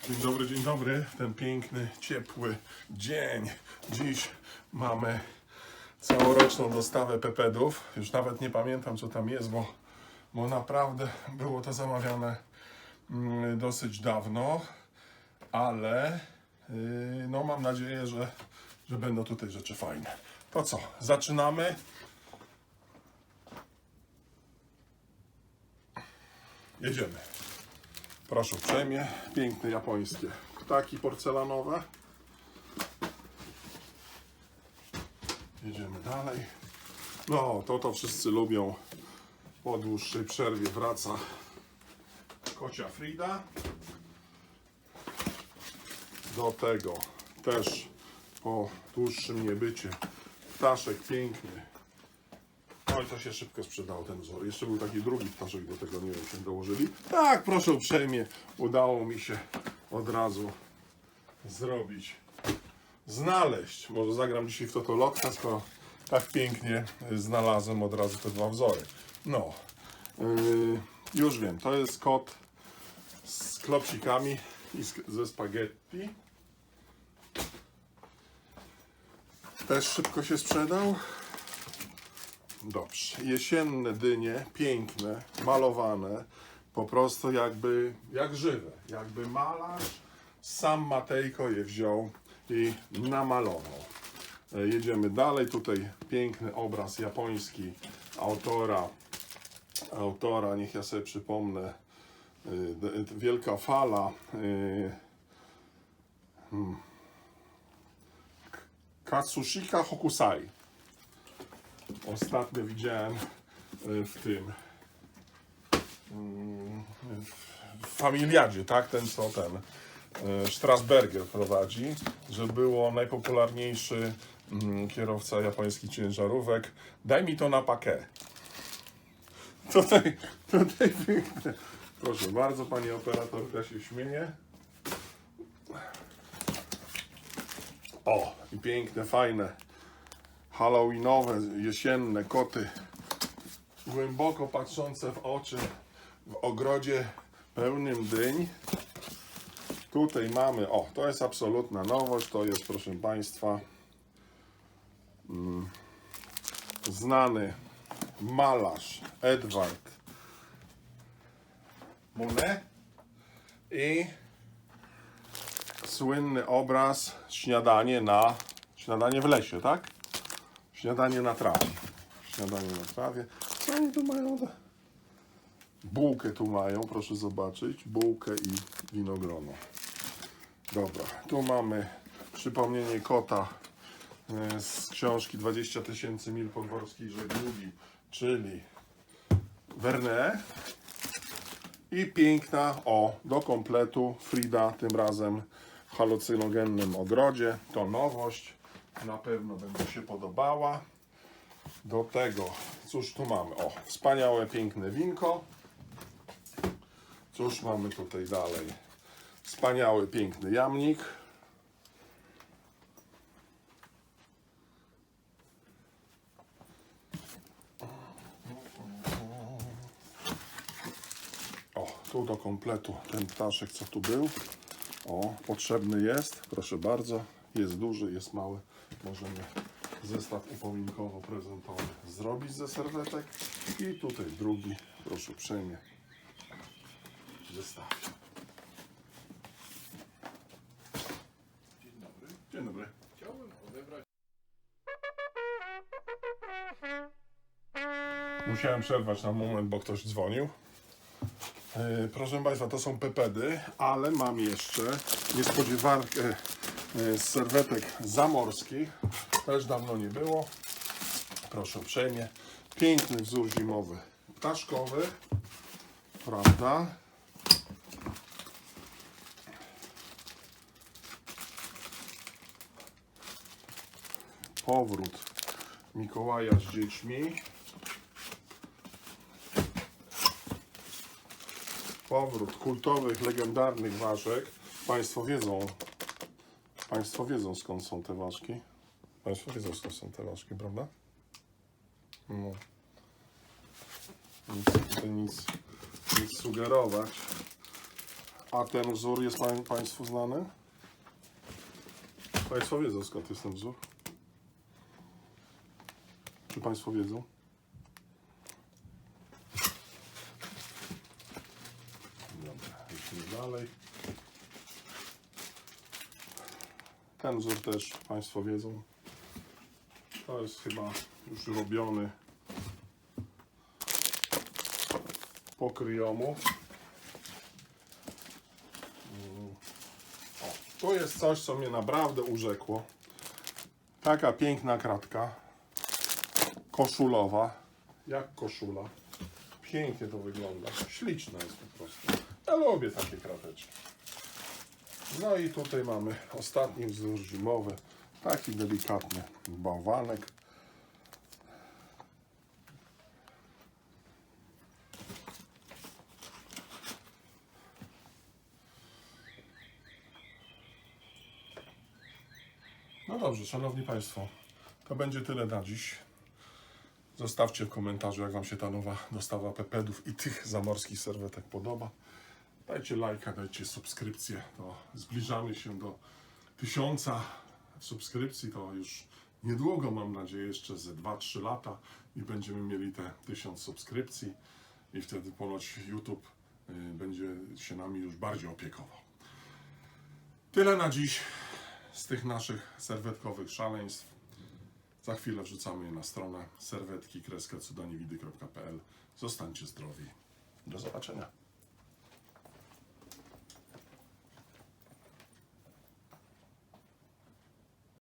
Dzień dobry, ten piękny, ciepły dzień. Dziś mamy całoroczną dostawę pepedów. Już nawet nie pamiętam, co tam jest, bo naprawdę było to zamawiane dosyć dawno, ale no mam nadzieję, że będą tutaj rzeczy fajne. To co, zaczynamy? Jedziemy. Proszę uprzejmie, piękne japońskie ptaki porcelanowe. Jedziemy dalej. No, to wszyscy lubią. Po dłuższej przerwie wraca kocia Frida. Do tego też po dłuższym niebycie ptaszek piękny. No i to się szybko sprzedało, ten wzór. Jeszcze był taki drugi ptaszek, do tego nie wiem, czy dołożyli. Tak, proszę uprzejmie, udało mi się od razu znaleźć. Może zagram dzisiaj w Totolotka, skoro tak pięknie znalazłem od razu te dwa wzory. No, już wiem, to jest kot z klopsikami i ze spaghetti. Też szybko się sprzedał. Dobrze, jesienne dynie, piękne, malowane, po prostu jak żywe, jakby malarz sam Matejko je wziął i namalował. Jedziemy dalej, tutaj piękny obraz japoński autora, niech ja sobie przypomnę, Wielka Fala, Katsushika Hokusai. Ostatnio widziałem w Familiadzie, tak? Ten co Strasberger prowadzi, że było najpopularniejszy kierowca japońskich ciężarówek. Daj mi to na pakę. Tutaj piękne. Proszę bardzo, pani operatorka się śmieje. O, i piękne, fajne, halloweenowe, jesienne koty, głęboko patrzące w oczy w ogrodzie pełnym dyń. Tutaj mamy, to jest absolutna nowość, to jest, proszę Państwa, znany malarz Edward Monet i słynny obraz Śniadanie w lesie, tak? Śniadanie na trawie. Śniadanie na trawie. Co oni tu mają? Bułkę tu mają, proszę zobaczyć. Bułkę i winogrono. Dobra, tu mamy przypomnienie kota z książki 20 000 mil podmorskiej żeglugi, czyli Verne. I piękna, do kompletu Frida, tym razem w halucynogennym ogrodzie. To nowość, na pewno będzie się podobała. Do tego, cóż tu mamy? Wspaniałe, piękne winko. Cóż mamy tutaj dalej? Wspaniały, piękny jamnik. Tu do kompletu ten ptaszek, co tu był. Potrzebny jest, proszę bardzo. Jest duży, jest mały. Możemy zestaw upominkowo-prezentowy zrobić ze serwetek. I tutaj drugi, proszę uprzejmie, zestaw. Dzień dobry. Dzień dobry. Chciałbym odebrać. Musiałem przerwać na moment, bo ktoś dzwonił. Proszę Państwa, to są pepedy, ale mam jeszcze niespodziewankę z serwetek zamorskich. Też dawno nie było. Proszę uprzejmie. Piękny wzór zimowy, ptaszkowy, prawda? Powrót Mikołaja z dziećmi. Powrót kultowych, legendarnych ważek. Państwo wiedzą skąd są te ważki. Państwo wiedzą skąd są te ważki, prawda? No. Nic sugerować. A ten wzór jest Państwu znany? Państwo wiedzą, skąd jest ten wzór? Czy Państwo wiedzą? Dobra, idźmy dalej. Ten wzór też Państwo wiedzą. To jest chyba już robiony po kryjomu. O, to jest coś, co mnie naprawdę urzekło. Taka piękna kratka koszulowa, jak koszula. Pięknie to wygląda. Śliczna jest po prostu. Ja lubię takie krateczki. No i tutaj mamy ostatni wzór zimowy. Taki delikatny bałwanek. No dobrze, Szanowni Państwo, to będzie tyle na dziś. Zostawcie w komentarzu, jak Wam się ta nowa dostawa pepedów i tych zamorskich serwetek podoba. Dajcie lajka, dajcie subskrypcję. To zbliżamy się do 1000 subskrypcji. To już niedługo, mam nadzieję, jeszcze ze 2-3 lata i będziemy mieli te 1000 subskrypcji i wtedy ponoć YouTube będzie się nami już bardziej opiekował. Tyle na dziś z tych naszych serwetkowych szaleństw. Za chwilę wrzucamy je na stronę serwetki-cudaniewidy.pl. Zostańcie zdrowi. Do zobaczenia.